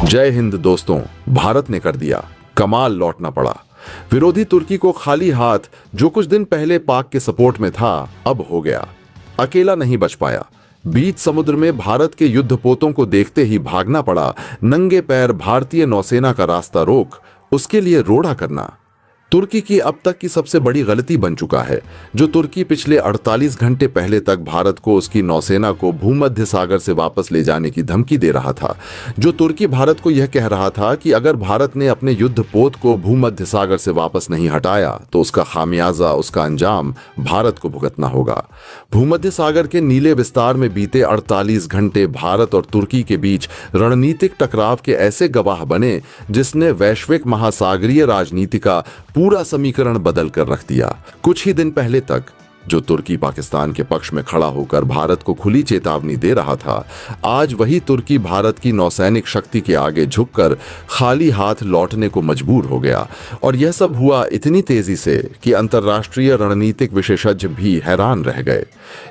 जय हिंद दोस्तों। भारत ने कर दिया कमाल, लौटना पड़ा। विरोधी तुर्की को खाली हाथ जो कुछ दिन पहले पाक के सपोर्ट में था, अब हो गया। अकेला नहीं बच पाया। बीच समुद्र में भारत के युद्धपोतों को देखते ही भागना पड़ा। नंगे पैर भारतीय नौसेना का रास्ता रोक उसके लिए रोड़ा करना तुर्की की अब तक की सबसे बड़ी गलती बन चुका है। जो तुर्की पिछले 48 घंटे पहले तक भारत को उसकी नौसेना को भूमध्य सागर से वापस ले जाने की धमकी दे रहा था, जो तुर्की भारत को यह कह रहा था कि अगर भारत ने अपने युद्धपोत को भूमध्य सागर से वापस नहीं हटाया तो उसका खामियाजा, उसका अंजाम भारत को भुगतना होगा। भूमध्य सागर के नीले विस्तार में बीते 48 घंटे भारत और तुर्की के बीच रणनीतिक टकराव के ऐसे गवाह बने जिसने वैश्विक महासागरीय राजनीति का पूरा समीकरण बदल कर रख दिया। कुछ ही दिन पहले तक जो तुर्की पाकिस्तान के पक्ष में खड़ा होकर भारत को खुली चेतावनी दे रहा था, आज वही तुर्की भारत की नौसैनिक शक्ति के आगे झुककर खाली हाथ लौटने को मजबूर हो गया। और यह सब हुआ इतनी तेजी से कि अंतर्राष्ट्रीय रणनीतिक विशेषज्ञ भी हैरान रह गए।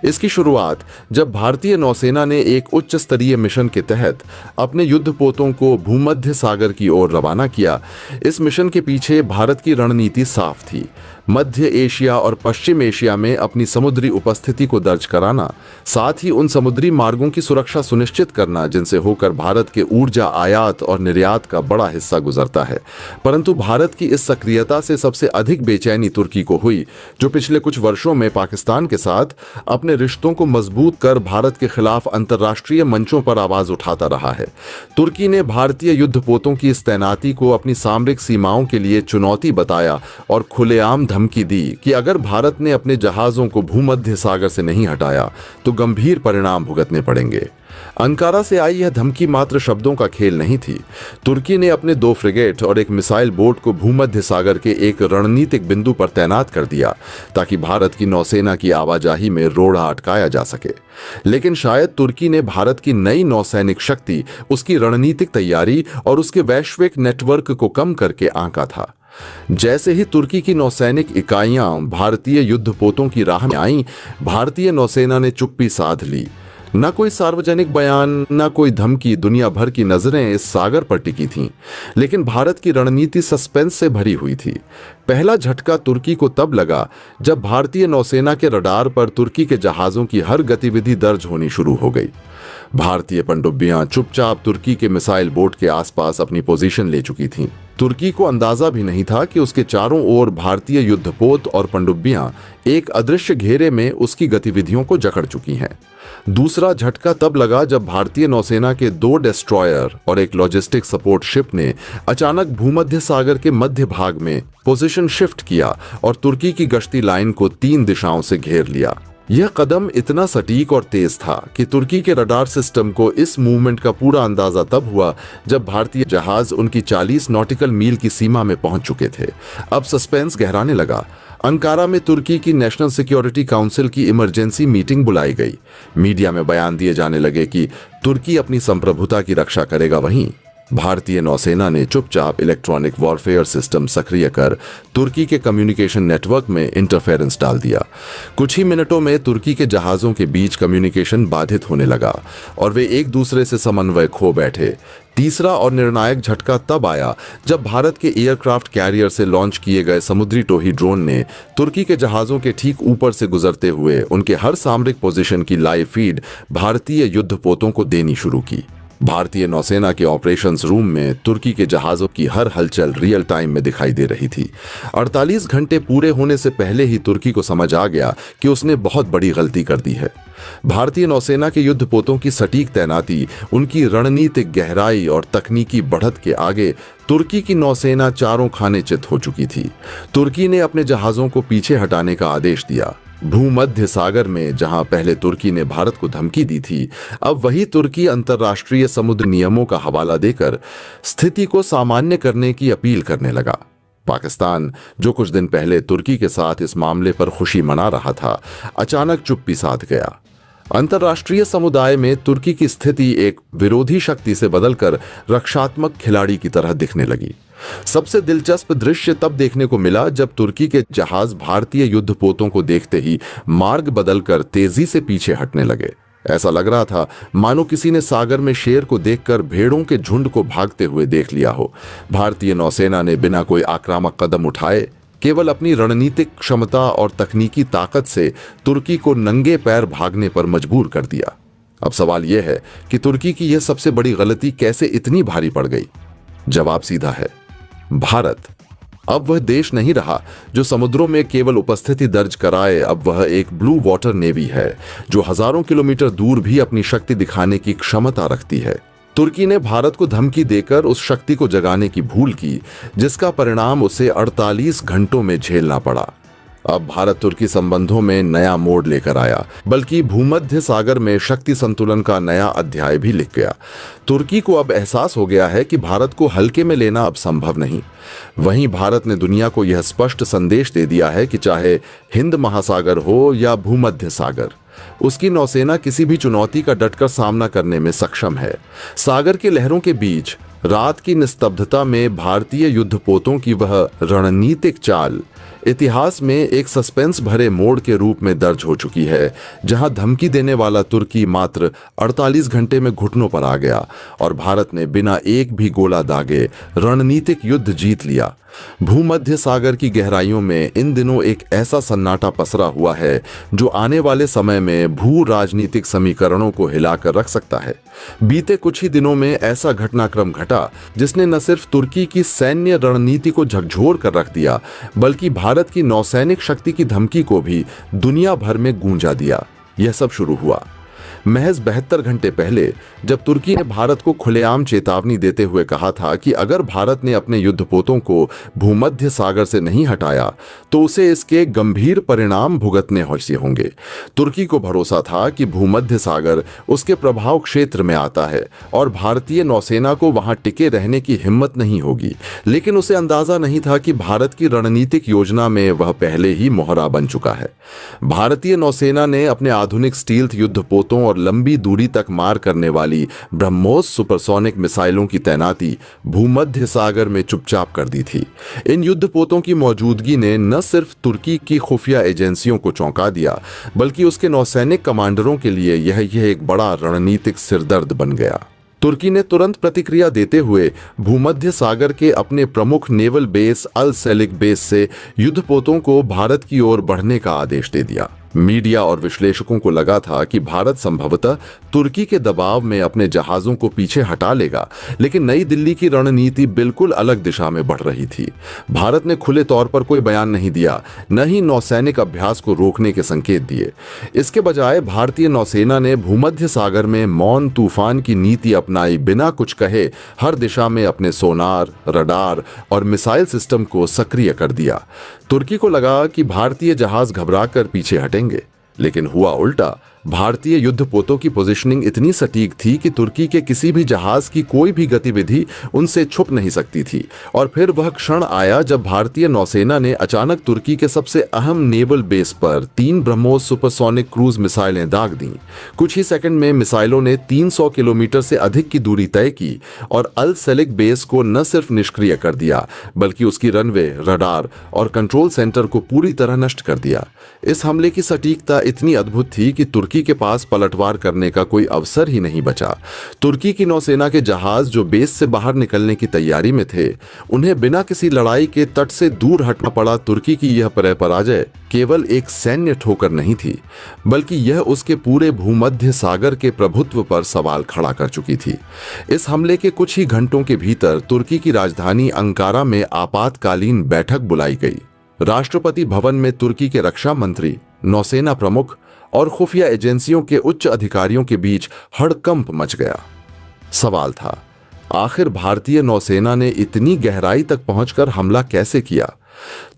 इसकी शुरुआत जब भारतीय नौसेना ने एक उच्च स्तरीय मिशन के तहत अपने युद्धपोतों को भूमध्य सागर की ओर रवाना किया। इस मिशन के पीछे भारत की रणनीति साफ थी। मध्य एशिया और पश्चिम एशिया में अपनी समुद्री उपस्थिति को दर्ज कराना, साथ ही उन समुद्री मार्गों की सुरक्षा सुनिश्चित करना जिनसे होकर भारत के ऊर्जा आयात और निर्यात का बड़ा हिस्सा गुजरता है। परंतु भारत की इस सक्रियता से सबसे अधिक बेचैनी तुर्की को हुई, जो पिछले कुछ वर्षों में पाकिस्तान के साथ अपने रिश्तों को मजबूत कर भारत के खिलाफ अंतर्राष्ट्रीय मंचों पर आवाज उठाता रहा है। तुर्की ने भारतीय युद्धपोतों की इस तैनाती को अपनी सामरिक सीमाओं के लिए चुनौती बताया और खुलेआम धमकी दी कि अगर भारत ने अपने जहाजों को भूमध्य सागर से नहीं हटाया तो गंभीर परिणाम भुगतने पड़ेंगे। अंकारा से आई यह धमकी मात्र शब्दों का खेल नहीं थी। तुर्की ने अपने 2 फ्रिगेट और एक मिसाइल बोट को भूमध्य सागर के एक रणनीतिक बिंदु पर तैनात कर दिया ताकि भारत की नौसेना की आवाजाही में रोड़ा अटकाया जा सके। लेकिन शायद तुर्की ने भारत की नई नौसैनिक शक्ति, उसकी रणनीतिक तैयारी और उसके वैश्विक नेटवर्क को कम करके आंका था। जैसे ही तुर्की की नौसैनिक इकाइयां भारतीय युद्धपोतों की राह में आईं, भारतीय नौसेना ने चुप्पी साध ली। न कोई सार्वजनिक बयान, न कोई धमकी। दुनिया भर की नजरें इस सागर पर टिकी थीं, लेकिन भारत की रणनीति सस्पेंस से भरी हुई थी। पहला झटका तुर्की को तब लगा जब भारतीय नौसेना के रडार पर तुर्की के जहाजों की हर गतिविधि दर्ज होनी शुरू हो गई। भारतीय पनडुब्बियां चुपचाप तुर्की के मिसाइल बोट के आसपास अपनी पोजीशन ले चुकी थीं। तुर्की को अंदाजा भी नहीं था कि उसके चारों ओर भारतीय युद्धपोत और पनडुब्बियां एक अदृश्य घेरे में उसकी गतिविधियों को जकड़ चुकी हैं। दूसरा झटका तब लगा जब भारतीय नौसेना के 2 डिस्ट्रॉयर और एक लॉजिस्टिक सपोर्ट शिप ने अचानक भूमध्य सागर के मध्य भाग में पोजीशन शिफ्ट किया और तुर्की की गश्ती लाइन को 3 दिशाओं से घेर लिया। यह कदम इतना सटीक और तेज था कि तुर्की के रडार सिस्टम को इस मूवमेंट का पूरा अंदाजा तब हुआ जब भारतीय जहाज उनकी 40 नॉटिकल मील की सीमा में पहुंच चुके थे। अब सस्पेंस गहराने लगा। अंकारा में तुर्की की नेशनल सिक्योरिटी काउंसिल की इमरजेंसी मीटिंग बुलाई गई। मीडिया में बयान दिए जाने लगे कि तुर्की अपनी संप्रभुता की रक्षा करेगा। वहीं भारतीय नौसेना ने चुपचाप इलेक्ट्रॉनिक वॉरफेयर सिस्टम सक्रिय कर तुर्की के कम्युनिकेशन नेटवर्क में इंटरफेरेंस डाल दिया। कुछ ही मिनटों में तुर्की के जहाजों के बीच कम्युनिकेशन बाधित होने लगा और वे एक दूसरे से समन्वय खो बैठे। तीसरा और निर्णायक झटका तब आया जब भारत के एयरक्राफ्ट कैरियर से लॉन्च किए गए समुद्री टोही ड्रोन ने तुर्की के जहाजों के ठीक ऊपर से गुजरते हुए उनके हर सामरिक पोजीशन की लाइव फीड भारतीय युद्धपोतों को देनी शुरू की। भारतीय नौसेना के ऑपरेशंस रूम में तुर्की के जहाजों की हर हलचल रियल टाइम में दिखाई दे रही थी। 48 घंटे पूरे होने से पहले ही तुर्की को समझ आ गया कि उसने बहुत बड़ी गलती कर दी है। भारतीय नौसेना के युद्धपोतों की सटीक तैनाती, उनकी रणनीतिक गहराई और तकनीकी बढ़त के आगे तुर्की की नौसेना चारों खाने चित हो चुकी थी। तुर्की ने अपने जहाजों को पीछे हटाने का आदेश दिया। भूमध्य सागर में जहां पहले तुर्की ने भारत को धमकी दी थी, अब वही तुर्की अंतर्राष्ट्रीय समुद्र नियमों का हवाला देकर स्थिति को सामान्य करने की अपील करने लगा। पाकिस्तान, जो कुछ दिन पहले तुर्की के साथ इस मामले पर खुशी मना रहा था, अचानक चुप्पी साध गया। अंतर्राष्ट्रीय समुदाय में तुर्की की स्थिति एक विरोधी शक्ति से बदलकर रक्षात्मक खिलाड़ी की तरह दिखने लगी। सबसे दिलचस्प दृश्य तब देखने को मिला जब तुर्की के जहाज भारतीय युद्धपोतों को देखते ही मार्ग बदलकर तेजी से पीछे हटने लगे। ऐसा लग रहा था मानो किसी ने सागर में शेर को देखकर भेड़ों के झुंड को भागते हुए देख लिया हो। भारतीय नौसेना ने बिना कोई आक्रामक कदम उठाए केवल अपनी रणनीतिक क्षमता और तकनीकी ताकत से तुर्की को नंगे पैर भागने पर मजबूर कर दिया। अब सवाल यह है कि तुर्की की यह सबसे बड़ी गलती कैसे इतनी भारी पड़ गई? जवाब सीधा है, भारत। अब वह देश नहीं रहा जो समुद्रों में केवल उपस्थिति दर्ज कराए, अब वह एक ब्लू वाटर नेवी है जो हजारों किलोमीटर दूर भी अपनी शक्ति दिखाने की क्षमता रखती है। तुर्की ने भारत को धमकी देकर उस शक्ति को जगाने की भूल की, जिसका परिणाम उसे 48 घंटों में झेलना पड़ा। अब भारत तुर्की संबंधों में नया मोड़ लेकर आया, बल्कि भूमध्य सागर में शक्ति संतुलन का नया अध्याय भी लिख गया। तुर्की को अब एहसास हो गया है कि भारत को हल्के में लेना अब संभव नहीं। वहीं भारत ने दुनिया को यह स्पष्ट संदेश दे दिया है कि चाहे हिंद महासागर हो या भूमध्य सागर, उसकी नौसेना किसी भी चुनौती का डटकर सामना करने में सक्षम है। सागर की लहरों के बीच रात की निस्तब्धता में भारतीय युद्धपोतों की वह रणनीतिक चाल इतिहास में एक सस्पेंस भरे मोड़ के रूप में दर्ज हो चुकी है, जहां धमकी देने वाला तुर्की मात्र 48 घंटे में घुटनों पर आ गया और भारत ने बिना एक भी गोला दागे रणनीतिक युद्ध जीत लिया। भूमध्य सागर की गहराइयों में इन दिनों एक ऐसा सन्नाटा पसरा हुआ है जो आने वाले समय में भू राजनीतिक समीकरणों को हिलाकर रख सकता है। बीते कुछ ही दिनों में ऐसा घटनाक्रम घटा जिसने न सिर्फ तुर्की की सैन्य रणनीति को झकझोर कर रख दिया, बल्कि भारत की नौसैनिक शक्ति की धमकी को भी दुनिया भर में गूंजा दिया। यह सब शुरू हुआ महज 72 घंटे पहले, जब तुर्की ने भारत को खुलेआम चेतावनी देते हुए कहा था कि अगर भारत ने अपने युद्धपोतों को भूमध्य सागर से नहीं हटाया तो उसे इसके गंभीर परिणाम भुगतने होंगे। तुर्की को भरोसा था कि भूमध्य सागर उसके प्रभाव क्षेत्र में आता है और भारतीय नौसेना को वहां टिके रहने की हिम्मत नहीं होगी, लेकिन उसे अंदाजा नहीं था कि भारत की रणनीतिक योजना में वह पहले ही मोहरा बन चुका है। भारतीय नौसेना ने अपने आधुनिक स्टील्थ युद्धपोतों और लंबी दूरी तक मार करने वाली ब्रह्मोस सुपरसोनिक मिसाइलों की तैनाती भूमध्य सागर में चुपचाप कर दी थी। इन युद्धपोतों की मौजूदगी ने न सिर्फ तुर्की की खुफिया एजेंसियों को चौंका दिया, बल्कि उसके नौसैनिक कमांडरों के लिए यह एक बड़ा रणनीतिक सिरदर्द बन गया। तुर्की ने तुरंत प्रतिक्रिया देते हुए भूमध्य सागर के अपने प्रमुख नेवल बेस अल सेलिक बेस से युद्धपोतों को भारत की ओर बढ़ने का आदेश दे दिया। मीडिया और विश्लेषकों को लगा था कि भारत संभवतः तुर्की के दबाव में अपने जहाजों को पीछे हटा लेगा, लेकिन नई दिल्ली की रणनीति बिल्कुल अलग दिशा में बढ़ रही थी। भारत ने खुले तौर पर कोई बयान नहीं दिया, न ही नौसैनिक अभ्यास को रोकने के संकेत दिए। इसके बजाय भारतीय नौसेना ने भूमध्य सागर में मौन तूफान की नीति अपनाई। बिना कुछ कहे हर दिशा में अपने सोनार, रडार और मिसाइल सिस्टम को सक्रिय कर दिया। तुर्की को लगा कि भारतीय जहाज घबराकर पीछे हटेंगे, लेकिन हुआ उल्टा। भारतीय युद्धपोतों की पोजीशनिंग इतनी सटीक थी कि तुर्की के किसी भी जहाज की कोई भी गतिविधि उनसे छुप नहीं सकती थी। और फिर वह क्षण आया जब भारतीय नौसेना ने अचानक तुर्की के सबसे अहम नेवल बेस पर 3 ब्रह्मोस सुपरसोनिक क्रूज मिसाइलें दाग दी। कुछ ही सेकंड में मिसाइलों ने 300 किलोमीटर से अधिक की दूरी तय की और अल सेलिक बेस को न सिर्फ निष्क्रिय कर दिया, बल्कि उसकी रनवे, रडार और कंट्रोल सेंटर को पूरी तरह नष्ट कर दिया। इस हमले की सटीकता इतनी अद्भुत थी कि तुर्की के पास पलटवार करने का कोई अवसर ही नहीं बचा। तुर्की की नौसेना के जहाज जो बेस से बाहर निकलने की तैयारी में थे, उन्हें बिना किसी लड़ाई के तट से दूर हटना पड़ा। तुर्की की यह पराजय केवल एक सैन्य ठोकर नहीं थी, बल्कि यह उसके पूरे भूमध्य सागर के प्रभुत्व पर सवाल खड़ा कर चुकी थी। इस हमले के कुछ ही घंटों के भीतर तुर्की की राजधानी अंकारा में आपातकालीन बैठक बुलाई गई। राष्ट्रपति भवन में तुर्की के रक्षा मंत्री, नौसेना प्रमुख और खुफिया एजेंसियों के उच्च अधिकारियों के बीच हड़कंप मच गया। सवाल था, आखिर भारतीय नौसेना ने इतनी गहराई तक पहुंचकर हमला कैसे किया?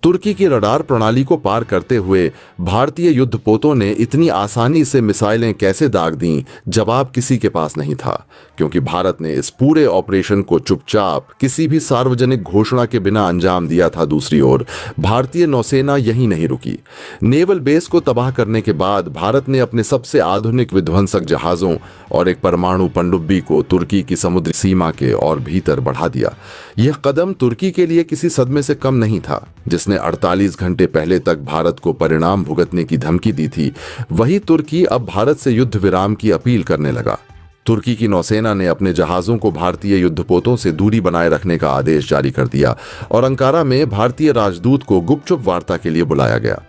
तुर्की की रडार प्रणाली को पार करते हुए भारतीय युद्धपोतों ने इतनी आसानी से मिसाइलें कैसे दाग दीं? जवाब किसी के पास नहीं था, क्योंकि भारत ने इस पूरे ऑपरेशन को चुपचाप किसी भी सार्वजनिक घोषणा के बिना अंजाम दिया था। दूसरी ओर भारतीय नौसेना यहीं नहीं रुकी। नेवल बेस को तबाह करने के बाद भारत ने अपने सबसे आधुनिक विध्वंसक जहाजों और एक परमाणु पनडुब्बी को तुर्की की समुद्री सीमा के और भीतर बढ़ा दिया। यह कदम तुर्की के लिए किसी सदमे से कम नहीं था। जिसने 48 घंटे पहले तक भारत को परिणाम भुगतने की धमकी दी थी, वही तुर्की अब भारत से युद्ध विराम की अपील करने लगा। तुर्की की नौसेना ने अपने जहाजों को भारतीय युद्धपोतों से दूरी बनाए रखने का आदेश जारी कर दिया और अंकारा में भारतीय राजदूत को गुपचुप वार्ता के लिए बुलाया गया।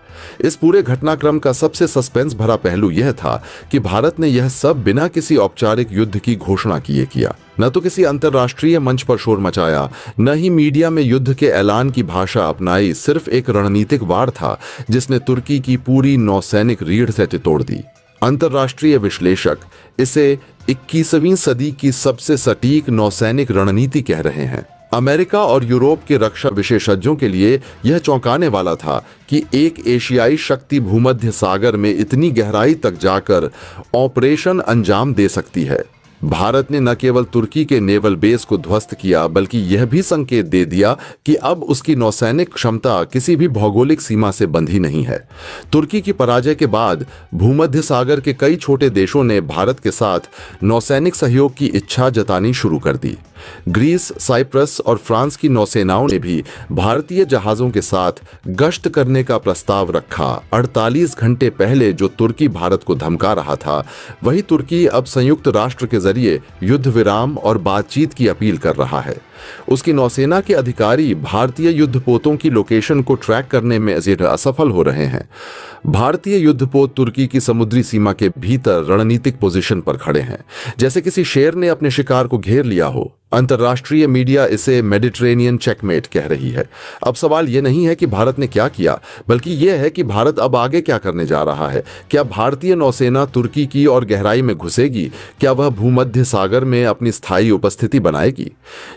इस पूरे घटनाक्रम का सबसे सस्पेंस भरा पहलू यह था कि भारत ने यह सब बिना किसी औपचारिक युद्ध की घोषणा किए किया। न तो किसी अंतर्राष्ट्रीय मंच पर शोर मचाया, न ही मीडिया में युद्ध के ऐलान की भाषा अपनाई। सिर्फ एक रणनीतिक वार था जिसने तुर्की की पूरी नौसैनिक रीढ़ से तोड़ दी। अंतर्राष्ट्रीय विश्लेषक इसे 21वीं सदी की सबसे सटीक नौसैनिक रणनीति कह रहे हैं। अमेरिका और यूरोप के रक्षा विशेषज्ञों के लिए यह चौंकाने वाला था कि एक एशियाई शक्ति भूमध्य सागर में इतनी गहराई तक जाकर ऑपरेशन अंजाम दे सकती है। भारत ने न केवल तुर्की के नेवल बेस को ध्वस्त किया, बल्कि यह भी संकेत दे दिया कि अब उसकी नौसैनिक क्षमता किसी भी भौगोलिक सीमा से बंधी नहीं है। तुर्की की पराजय के बाद भूमध्य सागर के कई छोटे देशों ने भारत के साथ नौसैनिक सहयोग की इच्छा जतानी शुरू कर दी। ग्रीस, साइप्रस और फ्रांस की नौसेनाओं ने भी भारतीय जहाजों के साथ गश्त करने का प्रस्ताव रखा। 48 घंटे पहले जो तुर्की भारत को धमका रहा था, वही तुर्की अब संयुक्त राष्ट्र के जरिए युद्ध विराम और बातचीत की अपील कर रहा है। उसकी नौसेना के अधिकारी भारतीय युद्धपोतों की लोकेशन को ट्रैक करने में असफल हो रहे हैं। भारतीय युद्धपोत तुर्की की समुद्री सीमा के भीतर रणनीतिक पोजीशन पर खड़े हैं, जैसे किसी शेर ने अपने शिकार को घेर लिया हो। अंतर्राष्ट्रीय मीडिया इसे मेडिटेरेनियन चेकमेट कह रही है। अब सवाल यह नहीं है कि भारत ने क्या किया, बल्कि यह है कि भारत अब आगे क्या करने जा रहा है। क्या भारतीय नौसेना तुर्की की और गहराई में घुसेगी? क्या वह भूमध्य सागर में अपनी स्थायी उपस्थिति बनाएगी,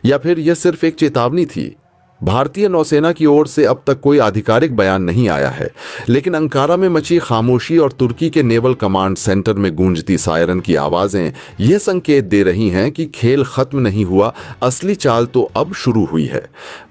या फिर यह सिर्फ एक चेतावनी थी? भारतीय नौसेना की ओर से अब तक कोई आधिकारिक बयान नहीं आया है, लेकिन अंकारा में मची खामोशी और तुर्की के नेवल कमांड सेंटर में गूंजती सायरन की आवाजें यह संकेत दे रही हैं कि खेल खत्म नहीं हुआ, असली चाल तो अब शुरू हुई है।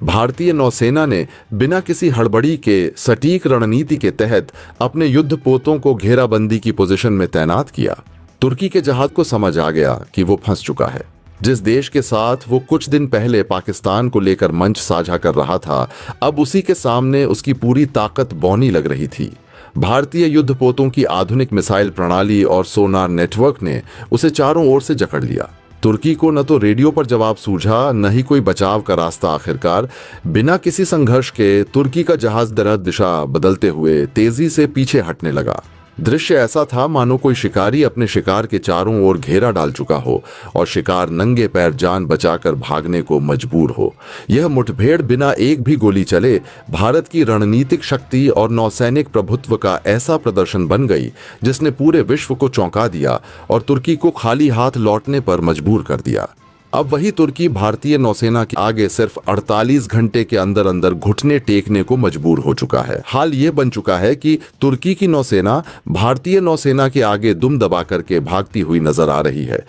भारतीय नौसेना ने बिना किसी हड़बड़ी के सटीक रणनीति के तहत अपने युद्धपोतों को घेराबंदी की पोजीशन में तैनात किया। तुर्की के जहाज को समझ आ गया कि वो फंस चुका है। जिस देश के साथ वो कुछ दिन पहले पाकिस्तान को लेकर मंच साझा कर रहा था, अब उसी के सामने उसकी पूरी ताकत बौनी लग रही थी। भारतीय युद्धपोतों की आधुनिक मिसाइल प्रणाली और सोनार नेटवर्क ने उसे चारों ओर से जकड़ लिया। तुर्की को न तो रेडियो पर जवाब सूझा, न ही कोई बचाव का रास्ता। आखिरकार बिना किसी संघर्ष के तुर्की का जहाज दरअसल दिशा बदलते हुए तेजी से पीछे हटने लगा। दृश्य ऐसा था मानो कोई शिकारी अपने शिकार के चारों ओर घेरा डाल चुका हो और शिकार नंगे पैर जान बचाकर भागने को मजबूर हो। यह मुठभेड़ बिना एक भी गोली चले भारत की रणनीतिक शक्ति और नौसैनिक प्रभुत्व का ऐसा प्रदर्शन बन गई जिसने पूरे विश्व को चौंका दिया और तुर्की को खाली हाथ लौटने पर मजबूर कर दिया। अब वही तुर्की भारतीय नौसेना के आगे सिर्फ 48 घंटे के अंदर अंदर घुटने टेकने को मजबूर हो चुका है। हाल ये बन चुका है कि तुर्की की नौसेना भारतीय नौसेना के आगे दुम दबा करके भागती हुई नजर आ रही है।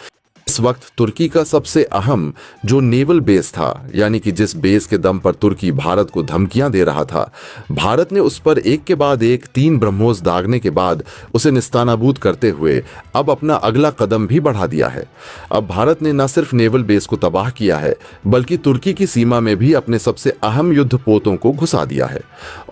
इस वक्त तुर्की का सबसे अहम जो नेवल बेस था, यानी कि जिस बेस के दम पर तुर्की भारत को धमकियां दे रहा था, भारत ने उस पर एक के बाद एक 3 ब्रह्मोस दागने के बाद उसे निस्तानाबूद करते हुए अब अपना अगला कदम भी बढ़ा दिया है। अब भारत ने न सिर्फ नेवल बेस को तबाह किया है, बल्कि तुर्की की सीमा में भी अपने सबसे अहम युद्धपोतों को घुसा दिया है।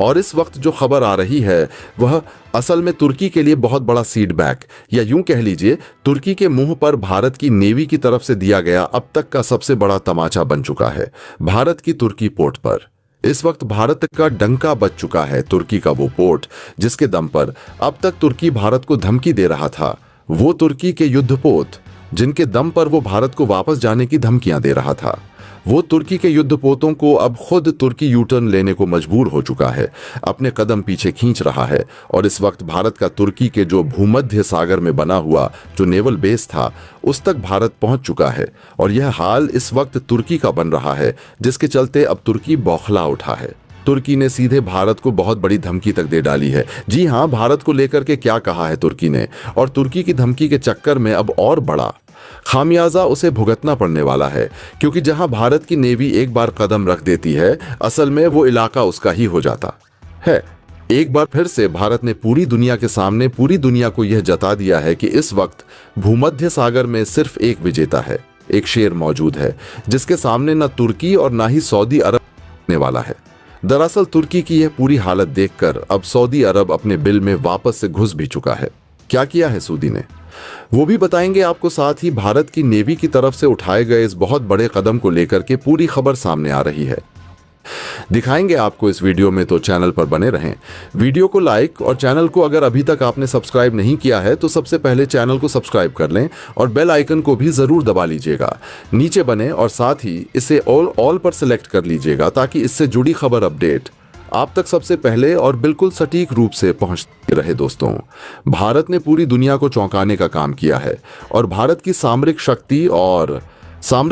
और इस वक्त जो खबर आ रही है वह असल में तुर्की के लिए बहुत बड़ा फीडबैक, या यूं कह लीजिए तुर्की के मुंह पर भारत की नेवी की तरफ से दिया गया अब तक का सबसे बड़ा तमाचा बन चुका है। भारत की तुर्की पोर्ट पर इस वक्त भारत का डंका बज चुका है। तुर्की का वो पोर्ट जिसके दम पर अब तक तुर्की भारत को धमकी दे रहा था, वो तुर्की के युद्धपोत जिनके दम पर वो भारत को वापस जाने की धमकियां दे रहा था, वो तुर्की के युद्धपोतों को अब खुद तुर्की यूटर्न लेने को मजबूर हो चुका है, अपने कदम पीछे खींच रहा है। और इस वक्त भारत का तुर्की के जो भूमध्य सागर में बना हुआ जो नेवल बेस था, उस तक भारत पहुंच चुका है। और यह हाल इस वक्त तुर्की का बन रहा है, जिसके चलते अब तुर्की बौखला उठा है। तुर्की ने सीधे भारत को बहुत बड़ी धमकी तक दे डाली है। जी हां, भारत को लेकर के क्या कहा है तुर्की ने, और तुर्की की धमकी के चक्कर में अब और बड़ा खामियाजा उसे भुगतना पड़ने वाला है, क्योंकि जहां भारत की नेवी एक बार कदम रख देती है, असल में वो इलाका उसका ही हो जाता है। एक बार फिर से भारत ने पूरी दुनिया के सामने पूरी दुनिया को यह जता दिया है कि इस वक्त भूमध्य सागर में सिर्फ एक विजेता है, एक शेर मौजूद है जिसके सामने न तुर्की और ना ही सऊदी अरब ने वाला है। दरअसल तुर्की की यह पूरी हालत देखकर अब सऊदी अरब अपने बिल में वापस से घुस भी चुका है। क्या किया है सऊदी ने, वो भी बताएंगे आपको। साथ ही भारत की नेवी की तरफ से उठाए गए इस बहुत बड़े कदम को लेकर के पूरी खबर सामने आ रही है, दिखाएंगे आपको इस वीडियो में। तो चैनल पर बने रहें, वीडियो को लाइक और चैनल को अगर अभी तक आपने सब्सक्राइब नहीं किया है तो सबसे पहले चैनल को सब्सक्राइब कर लें और बेल आइकन को भी जरूर दबा लीजिएगा, नीचे बने और साथ ही इसे ऑल पर सिलेक्ट कर लीजिएगा ताकि इससे जुड़ी खबर अपडेट आप तक सबसे पहले और बिल्कुल सटीक रूप से पहुंचती रहे। दोस्तों, भारत ने पूरी दुनिया को चौंकाने का काम किया है और भारत की सामरिक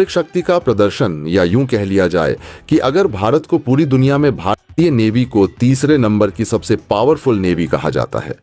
शक्ति का प्रदर्शन, या यूं कह लिया जाए कि अगर भारत को पूरी दुनिया में भारतीय नेवी को तीसरे नंबर की सबसे पावरफुल नेवी कहा जाता है,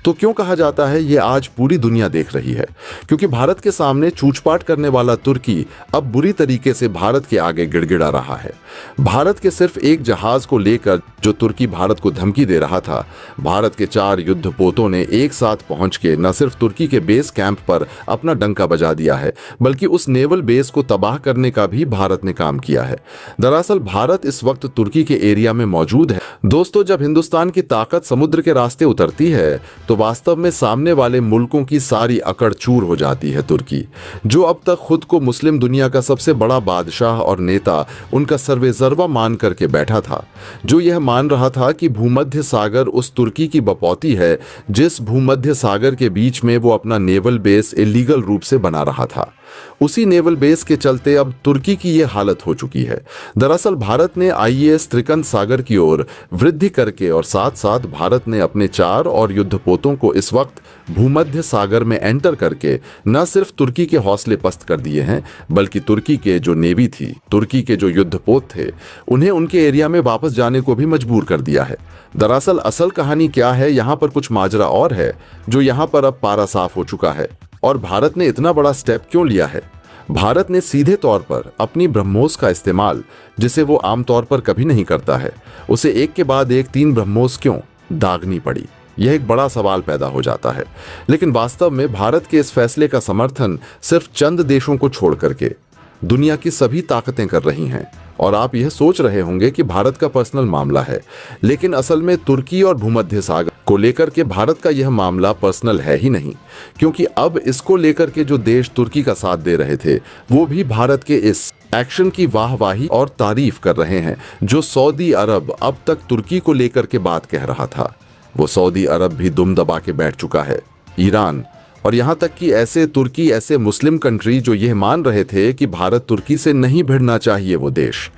तो क्यों कहा जाता है ये आज पूरी दुनिया देख रही है। क्योंकि भारत के सामने चूचपाट करने वाला तुर्की अब बुरी तरीके से भारत के आगे गिड़गिड़ा रहा है। भारत के सिर्फ एक जहाज को लेकर जो तुर्की भारत को धमकी दे रहा था, भारत के 4 युद्धपोतों ने एक साथ पहुंच के न सिर्फ तुर्की के बेस कैंप पर अपना डंका बजा दिया है, बल्कि उस नेवल बेस को तबाह करने का भी भारत ने काम किया है। दरअसल भारत इस वक्त तुर्की के एरिया में मौजूद है। दोस्तों, जब हिंदुस्तान की ताकत समुद्र के रास्ते उतरती है तो वास्तव में सामने वाले मुल्कों की सारी अकड़ चूर हो जाती है। तुर्की, जो अब तक खुद को मुस्लिम दुनिया का सबसे बड़ा बादशाह और नेता, उनका सर्वेसर्वा मान करके बैठा था, जो यह मान रहा था कि भूमध्य सागर उस तुर्की की बपौती है जिस भूमध्य सागर के बीच में वो अपना नेवल बेस इलीगल रूप से बना रहा था। उसी नेवल बेस के चलते अब तुर्की की यह हालत हो चुकी है। दरअसल भारत ने IAS त्रिकंत सागर की ओर वृद्धि करके और साथ साथ भारत ने अपने 4 और युद्धपोतों को इस वक्त भूमध्य सागर में एंटर करके न सिर्फ तुर्की के हौसले पस्त कर दिए हैं, बल्कि तुर्की के जो नेवी थी, तुर्की के जो युद्धपोत थे, उन्हें उनके एरिया में वापस जाने को भी मजबूर कर दिया है। दरअसल असल कहानी क्या है, यहाँ पर कुछ माजरा और है जो यहाँ पर अब पारा साफ हो चुका है। और भारत ने इतना बड़ा स्टेप क्यों लिया है? भारत ने सीधे तौर पर अपनी ब्रह्मोस का इस्तेमाल, जिसे वो आमतौर पर कभी नहीं करता है, उसे एक के बाद एक 3 ब्रह्मोस क्यों दागनी पड़ी, यह एक बड़ा सवाल पैदा हो जाता है। लेकिन वास्तव में भारत के इस फैसले का समर्थन सिर्फ चंद देशों को छोड़ करके दुनिया की सभी ताकतें कर रही हैं। और आप यह सोच रहे होंगे कि भारत का पर्सनल मामला है, लेकिन असल में तुर्की और भूमध्य सागर को लेकर के भारत का यह मामला पर्सनल है ही नहीं। क्योंकि अब इसको लेकर के जो देश तुर्की का साथ दे रहे थे, वो भी भारत के इस एक्शन की वाहवाही और तारीफ कर रहे हैं। जो सऊदी अरब अब तक तुर्की को लेकर के बात कह रहा था, वो सऊदी अरब भी दुम दबा के बैठ चुका है। ईरान और यहाँ तक कि ऐसे मुस्लिम कंट्री जो यह मान रहे थे कि भारत तुर्की से नहीं भिड़ना चाहिए, वो देश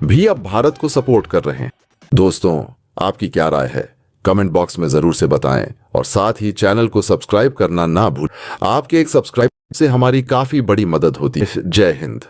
भी अब भारत को सपोर्ट कर रहे हैं। दोस्तों, आपकी क्या राय है? कमेंट बॉक्स में जरूर से बताएं और साथ ही चैनल को सब्सक्राइब करना ना भूलें। आपके एक सब्सक्राइब से हमारी काफी बड़ी मदद होती है। जय हिंद।